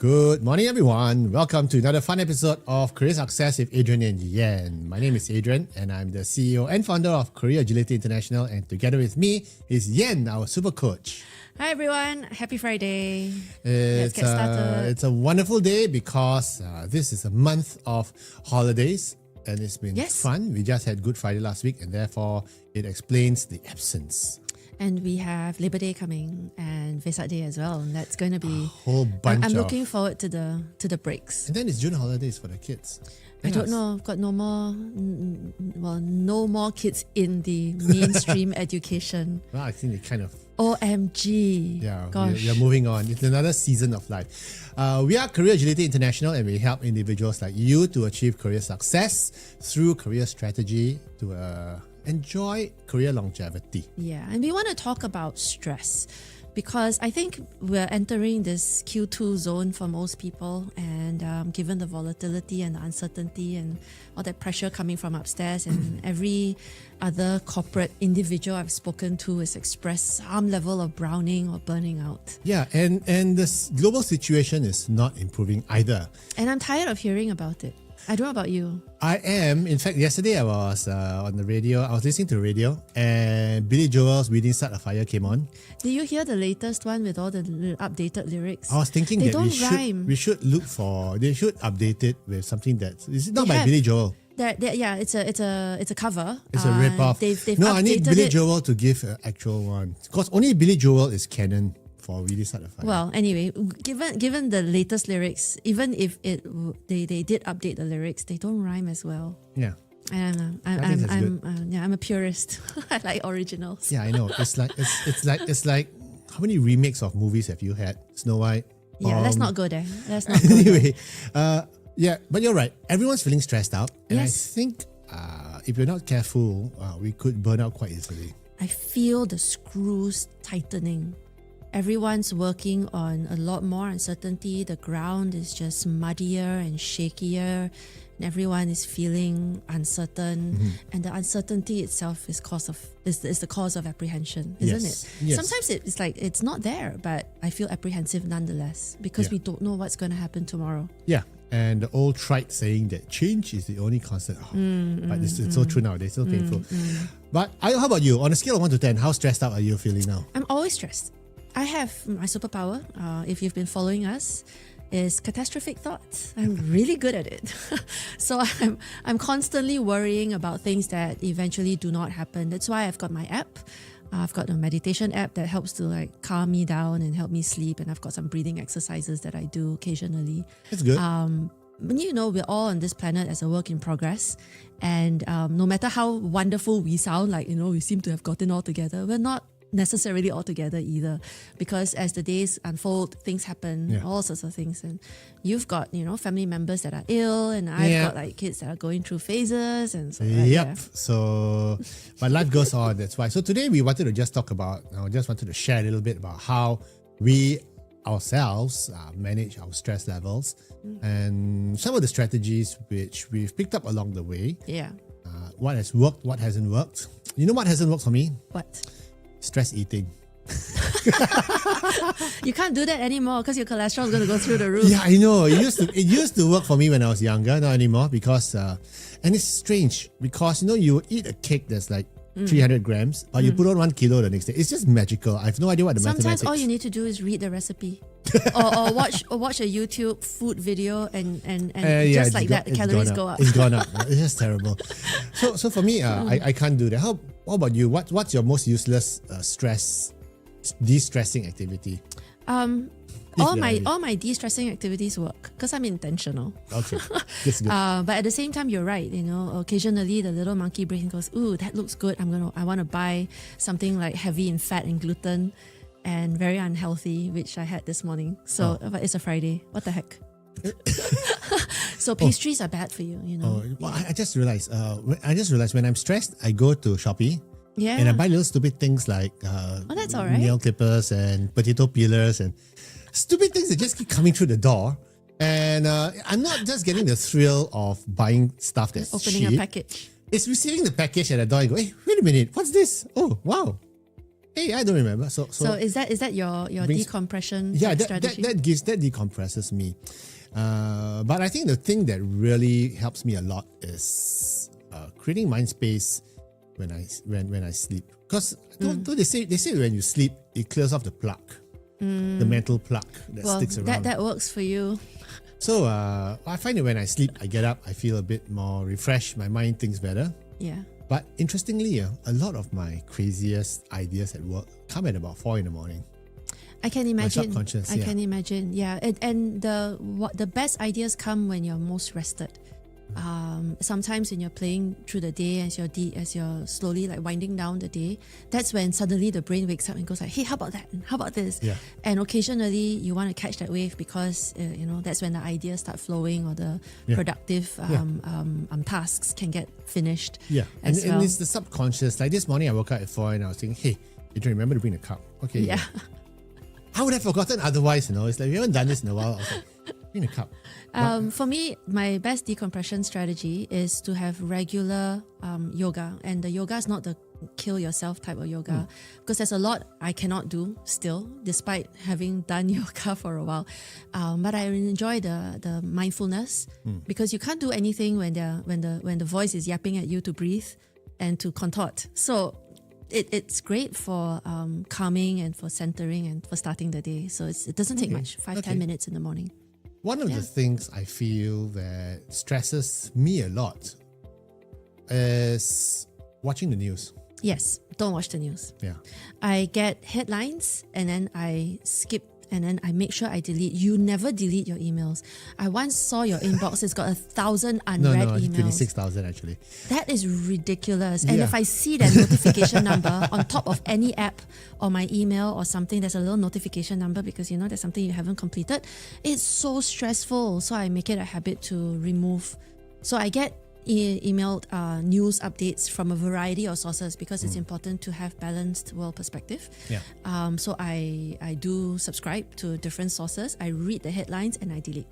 Good morning, everyone. Welcome to another fun episode of Career Success with Adrian Yen. My name is Adrian, and I'm the CEO and founder of Career Agility International. And together with me is Yen, our super coach. Hi, everyone. Happy Friday. Let's get started. It's a wonderful day because this is a month of holidays, and it's been fun. We just had Good Friday last week, and therefore it explains the absence. And we have Labor Day coming and Vesak Day as well. And that's going to be a whole bunch. I'm looking forward to the breaks. And then it's June holidays for the kids. I don't know. I've got no more kids in the mainstream education. Well, I think it kind of. OMG. Yeah, gosh. We are moving on. It's another season of life. We are Career Agility International, and we help individuals like you to achieve career success through career strategy to enjoy career longevity. Yeah, and we want to talk about stress because I think we're entering this Q2 zone for most people, and given the volatility and the uncertainty and all that pressure coming from upstairs, and every other corporate individual I've spoken to has expressed some level of browning or burning out. Yeah, and this global situation is not improving either. And I'm tired of hearing about it. I don't know about you. I am. In fact, yesterday I was on the radio. I was listening to the radio, and Billy Joel's "We Didn't Start a Fire" came on. Did you hear the latest one with all the updated lyrics? I was thinking they that we should look for. They should update it with something that's not by Billy Joel. It's a cover. It's a rip-off. I need Billy Joel to give an actual one because only Billy Joel is canon for Really Start a Fire. Well, anyway, given the latest lyrics, even if they did update the lyrics, they don't rhyme as well. Yeah. I'm a purist. I like originals. Yeah, I know. It's like how many remakes of movies have you had? Snow White. Yeah, let's not go there. Let's not go anyway, yeah, but you're right. Everyone's feeling stressed out, and I think if you're not careful, we could burn out quite easily. I feel the screws tightening. Everyone's working on a lot more uncertainty. The ground is just muddier and shakier. And everyone is feeling uncertain, and the uncertainty itself is the cause of apprehension, isn't it? Yes. Sometimes it's like it's not there, but I feel apprehensive nonetheless because we don't know what's going to happen tomorrow. Yeah, and the old trite saying that change is the only constant. But it's so true now. It's so painful. But how about you? On a scale of 1 to 10, how stressed out are you feeling now? I'm always stressed. I have my superpower, if you've been following us, is catastrophic thoughts. I'm really good at it. So I'm constantly worrying about things that eventually do not happen. That's why I've got my app. I've got a meditation app that helps to calm me down and help me sleep. And I've got some breathing exercises that I do occasionally. That's good. We're all on this planet as a work in progress. And no matter how wonderful we sound, we seem to have gotten all together, we're not necessarily all together either, because as the days unfold, things happen, all sorts of things, and you've got family members that are ill, and I've got kids that are going through phases, and so so but life goes on. That's why. So today we wanted to just wanted to share a little bit about how we ourselves manage our stress levels and some of the strategies which we've picked up along the way. What has worked, what hasn't worked. You know what hasn't worked for me? What? Stress eating. You can't do that anymore because your cholesterol is going to go through the roof. Yeah, I know. It used to work for me when I was younger, not anymore, because and it's strange because you eat a cake that's like 300 grams, but you put on 1 kilo the next day. It's just magical. I have no idea what the mathematics. Sometimes all you need to do is read the recipe, or watch a YouTube food video, and just like that, the calories go up. It's gone up. It's just terrible. So for me, I can't do that. How about you? What's your most useless de-stressing activity? All my de-stressing activities work because I'm intentional. Okay, that's good. But at the same time, you're right. Occasionally the little monkey brain goes, "Ooh, that looks good. I want to buy something like heavy in fat and gluten and very unhealthy," which I had this morning. So but it's a Friday. What the heck? So pastries are bad for you. I just realized. When I'm stressed, I go to Shopee. Yeah. And I buy little stupid things like that's all right. nail clippers and potato peelers and stupid things that just keep coming through the door. And I'm not just getting the thrill of buying stuff that's opening cheap. a package. It's receiving the package at the door and go, hey, wait a minute, what's this? Oh, wow. Hey, I don't remember. So is that your brings- decompression yeah, strategy? that decompresses me. But I think the thing that really helps me a lot is creating mind space when I sleep. Because they say when you sleep, it clears off the plaque, the mental plaque that sticks around. That works for you. So I find that when I sleep, I get up, I feel a bit more refreshed. My mind thinks better. Yeah. But interestingly, a lot of my craziest ideas at work come at about 4 a.m. I can imagine. My subconscious, I can imagine. Yeah, and the best ideas come when you're most rested. Sometimes when you're playing through the day, as you're slowly like winding down the day, that's when suddenly the brain wakes up and goes like, "Hey, how about that? How about this?" Yeah. And occasionally you want to catch that wave because that's when the ideas start flowing or the productive tasks can get finished. Yeah, and well. it's the subconscious. Like this morning, I woke up at 4 and I was thinking, "Hey, Adrian, remember to bring the cup." Okay. Yeah. I would have forgotten otherwise. It's like we haven't done this in a while. I was like, bring the cup. For me, my best decompression strategy is to have regular yoga. And the yoga is not the kill yourself type of yoga, because there's a lot I cannot do still, despite having done yoga for a while. But I enjoy the mindfulness, because you can't do anything when the voice is yapping at you to breathe and to contort. So it's great for calming and for centering and for starting the day. So it doesn't take much, 5-10 minutes in the morning. One of the things I feel that stresses me a lot is watching the news. Yes, don't watch the news. Yeah. I get headlines and then I skip and then I make sure I delete. You never delete your emails. I once saw your inbox. It's got 1,000 unread emails. 26,000 actually. That is ridiculous. And if I see that notification number on top of any app or my email or something, there's a little notification number because there's something you haven't completed. It's so stressful. So I make it a habit to remove. So I get emailed news updates from a variety of sources because it's important to have balanced world perspective. Yeah. So I do subscribe to different sources. I read the headlines and I delete.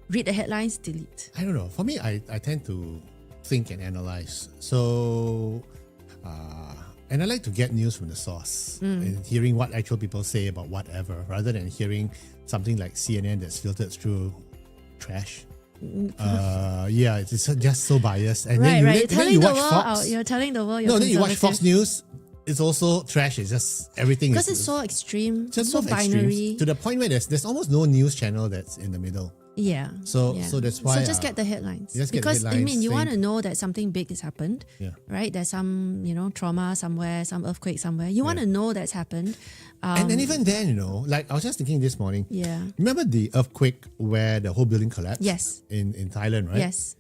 Read the headlines, delete. I don't know. For me, I tend to think and analyze. So, and I like to get news from the source and hearing what actual people say about whatever, rather than hearing something like CNN that's filtered through trash. It's just so biased. And then you watch Fox. You're telling the world. No, then you watch Fox News. It's also trash. It's just everything because it's so extreme, so binary, extremes, to the point where there's almost no news channel that's in the middle. Yeah. So that's why. So just get the headlines. Because you want to know that something big has happened. Yeah. Right. There's some trauma somewhere, some earthquake somewhere. You want to know that's happened. And even then, like I was just thinking this morning. Yeah. Remember the earthquake where the whole building collapsed? Yes. In Thailand, right? Yes.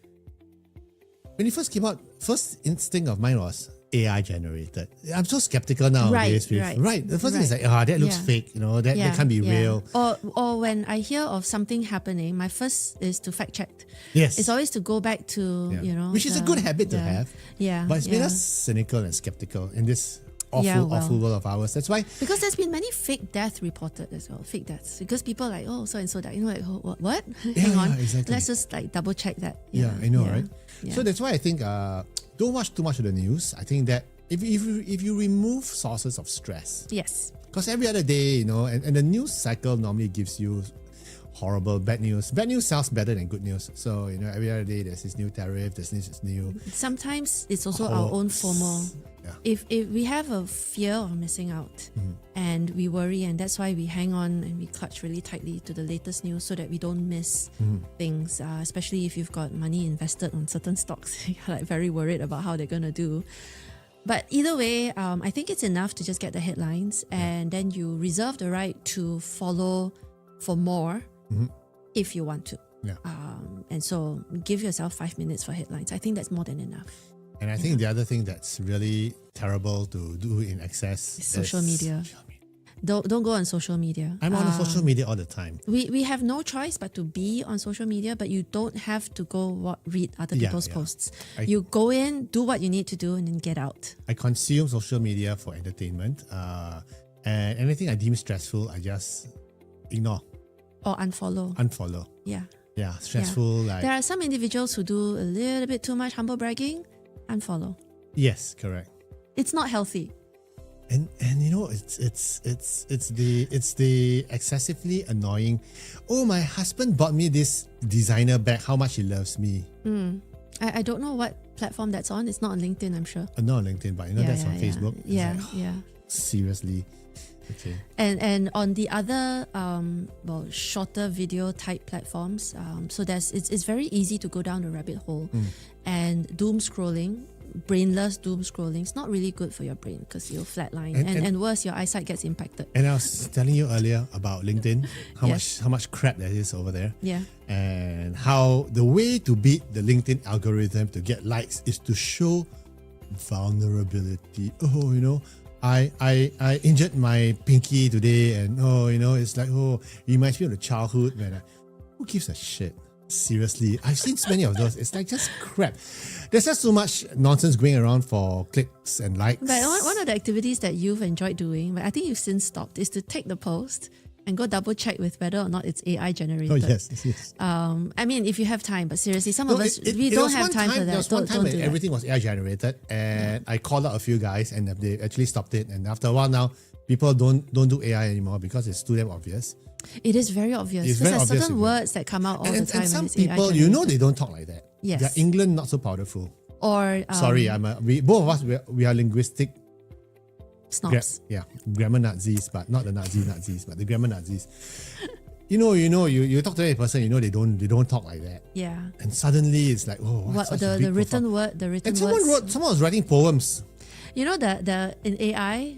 When it first came out, first instinct of mine was AI generated. I'm so skeptical nowadays. Right. The first thing is like, that looks fake. That can't be real. Or when I hear of something happening, my first is to fact check. Yes. It's always to go back to which is a good habit to have. Yeah. But it's made us cynical and skeptical in this awful world of ours. That's why. Because there's been many fake deaths reported as well. Fake deaths. Because people are like, so and so died. What? Hang on. Exactly. Let's just double check that. Yeah, I know, right? Yeah. So that's why I think don't watch too much of the news. I think that if you remove sources of stress. Yes. Because every other day, and the news cycle normally gives you horrible bad news. Bad news sounds better than good news. So, every other day there's this new tariff, there's this new. Sometimes it's also our own FOMO. Yeah. If we have a fear of missing out and we worry, and that's why we hang on and we clutch really tightly to the latest news so that we don't miss things, especially if you've got money invested on certain stocks. You're very worried about how they're going to do. But either way, I think it's enough to just get the headlines and then you reserve the right to follow for more if you want to. Yeah. And so give yourself 5 minutes for headlines. I think that's more than enough. And I think the other thing that's really terrible to do in excess is social media. Don't go on social media. I'm on social media all the time. We have no choice but to be on social media, but you don't have to go read other people's posts. You go in, do what you need to do, and then get out. I consume social media for entertainment, and anything I deem stressful, I just ignore. Or unfollow. Unfollow. Yeah. Yeah, stressful. There are some individuals who do a little bit too much humble bragging. Unfollow. Yes, correct. It's not healthy. And you know, it's the excessively annoying. Oh, my husband bought me this designer bag. How much he loves me. I don't know what platform that's on. It's not on LinkedIn, I'm sure. Not on LinkedIn, but you know that's on Facebook. Yeah, It's like, yeah. Seriously. Okay. And on the other shorter video type platforms, so it's very easy to go down the rabbit hole, and doom scrolling, brainless doom scrolling, is not really good for your brain because you'll flatline, and worse, your eyesight gets impacted. And I was telling you earlier about LinkedIn, how much crap there is over there. Yeah. And how the way to beat the LinkedIn algorithm to get likes is to show vulnerability. Oh, you know, I injured my pinky today, and it's like, reminds me of the childhood when who gives a shit? Seriously, I've seen so many of those. It's like just crap. There's just so much nonsense going around for clicks and likes. But one of the activities that you've enjoyed doing, but I think you've since stopped, is to take the post and go double check with whether or not it's AI generated. Oh yes. I mean, if you have time, but seriously, some of us we don't have time for that. There was one time when do everything was AI generated, and I called out a few guys, and they actually stopped it. And after a while now, people don't do AI anymore because it's too damn obvious. It is very obvious. It's Because very there's obvious certain words that come out all the time. And some when it's AI people, generated. they don't talk like that. Yes. They're England not so powderful. Or Sorry, both of us we are linguistic. snobs. Grammar Nazis, but not the Nazis, but the grammar Nazis. You talk to a person, they don't talk like that. Yeah. And suddenly it's like, What such the a big written profile. word, the written And words. someone was writing poems. You know the in AI,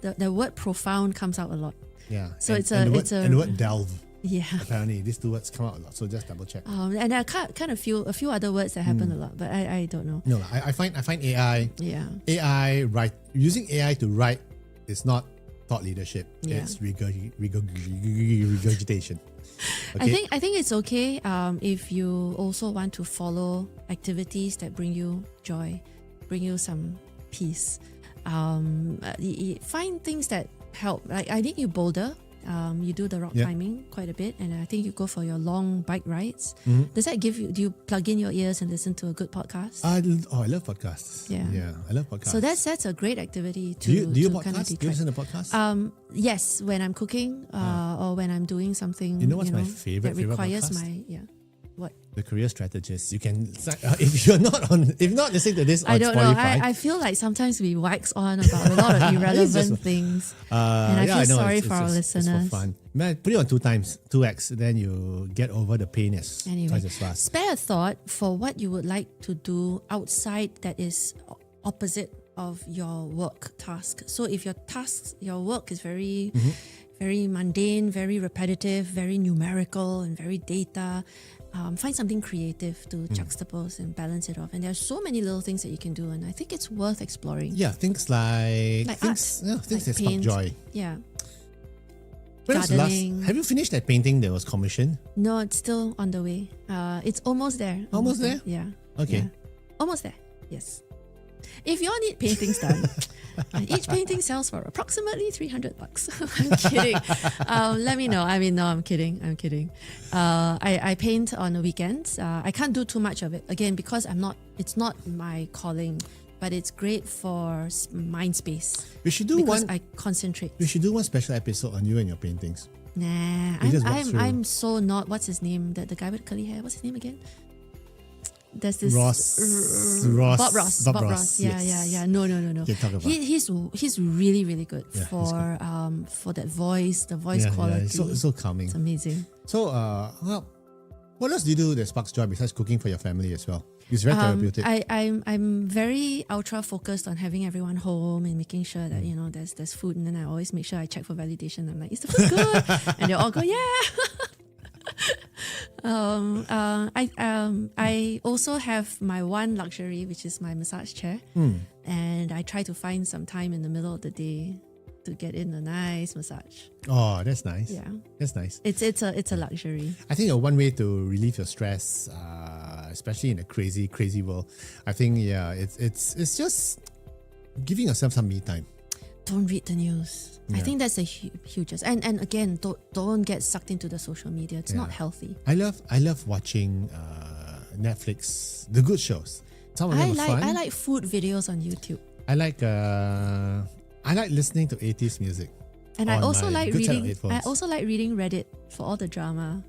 the word profound comes out a lot. Yeah. So and the word delve. Yeah. Apparently, these two words come out a lot. So just double check. And there are kind of a few other words that happen a lot, but I don't know. No, I find AI. Yeah. Using AI to write is not thought leadership. Yeah. It's regurgitation. Okay? I think it's okay if you also want to follow activities that bring you joy, bring you some peace. Find things that help. Like I think you boulder. You do the rock climbing quite a bit, and I think you go for your long bike rides. Does that give you? Do you plug in your ears and listen to a good podcast? I love podcasts. Yeah, I love podcasts. So that's a great activity to do you to podcast? kind of Do you detract. listen to podcasts? Yes, when I'm cooking or when I'm doing something. You know what's my favorite that requires podcast? What? The Career Strategist. You can if you're not listening to this on I don't know. Spotify. I feel like sometimes we wax on about a lot of irrelevant things, and I feel sorry for our listeners. It's for fun. Man, put it on 2x, then you get over the pain as twice as fast. Spare a thought for what you would like to do outside that is opposite of your work task. So if your work is very very mundane, very repetitive, very numerical, and very data. Find something creative to juxtapose and balance it off. And there are so many little things that you can do, and I think it's worth exploring. Yeah, things like things art, that spark paint. joy. Yeah. When was the last? Gardening. Have you finished that painting that was commissioned? No, it's still on the way. It's almost there. Almost there? Yeah. Okay. Yeah. Almost there. Yes. If you all need paintings done, each painting sells for approximately $300. I'm kidding. Let me know. I mean, no, I'm kidding. I paint on the weekends. I can't do too much of it again because it's not my calling, but it's great for mind space. We should do because one. I concentrate. We should do one special episode on you and your paintings. Nah, We just walk through. I'm so not. What's his name? The guy with curly hair. What's his name again? There's this Ross. Bob Ross. Yeah. No. Okay, talk about. He's really, really good Yeah, for that voice, the voice quality. It's so calming. It's amazing. So, what else do you do that sparks joy besides cooking for your family as well? It's very therapeutic. I'm very ultra focused on having everyone home and making sure that there's food, and then I always make sure I check for validation. I'm like, is the food good? And they all go, yeah. I also have my one luxury, which is my massage chair, and I try to find some time in the middle of the day to get in a nice massage. Oh, that's nice. Yeah, that's nice. It's a luxury. I think one way to relieve your stress, especially in a crazy world, I think it's just giving yourself some me time. Don't read the news. I think that's a huge. And again, don't get sucked into the social media. It's not healthy. I love watching Netflix, the good shows. Some of them are fun. I like food videos on YouTube. I like I like listening to 80s music. And I on also my like good set of reading. I headphones. also like reading Reddit for all the drama.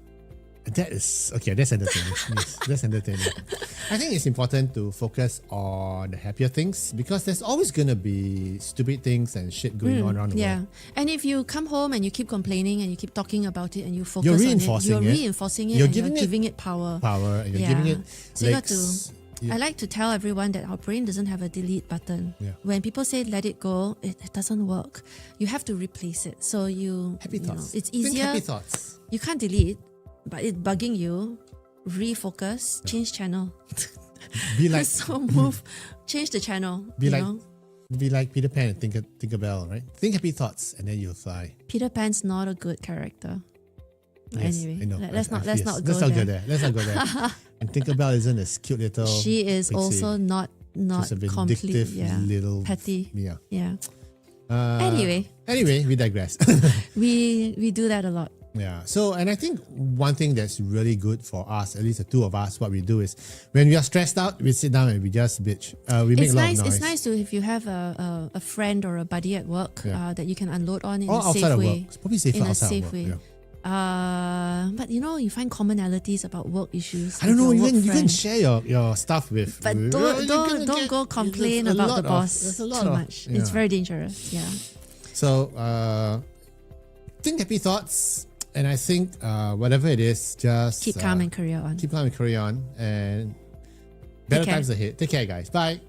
That is okay. That's entertaining. Yes, that's entertaining. I think it's important to focus on the happier things because there's always gonna be stupid things and shit going on around the world. And if you come home and you keep complaining and you keep talking about it and you focus You're on it, reinforcing you're it. reinforcing it You're and giving you're it giving it power. And you're giving it So you got legs. to. I like to tell everyone that our brain doesn't have a delete button. Yeah. When people say let it go, it doesn't work. You have to replace it. So Happy you know, thoughts. it's Think easier. happy thoughts. You can't delete, but it's bugging you. Refocus, change channel. Be like So move, change the channel. Be you like- know? be like Peter Pan and Tinkerbell, right? Think happy thoughts and then you'll fly. Peter Pan's not a good character. Yes, Anyway, I know. let's not Yes, go let's there. not go there. Let's not go there. And Tinkerbell isn't this cute little. She is pixie. also not She's a complete. vindictive Yeah, little petty. Yeah. Yeah. Anyway, we digress. We do that a lot. Yeah. So, and I think one thing that's really good for us, at least the two of us, what we do is when we are stressed out, we sit down and we just bitch. We make It's a lot nice. of noise. It's nice to if you have a friend or a buddy at work Yeah. that you can unload on in Or a outside safe of way. work. It's probably safer In a outside safe of work. way. Yeah. But you find commonalities about work issues. I don't with know. your You work can friend. share your stuff with. But don't go complain there's a about lot the of- boss there's a lot too of- much. yeah. It's very dangerous. Yeah. So, think happy thoughts, and I think whatever it is, just Keep calm and career on. keep calm and carry on, and better Take care. times ahead. Take care, guys. Bye.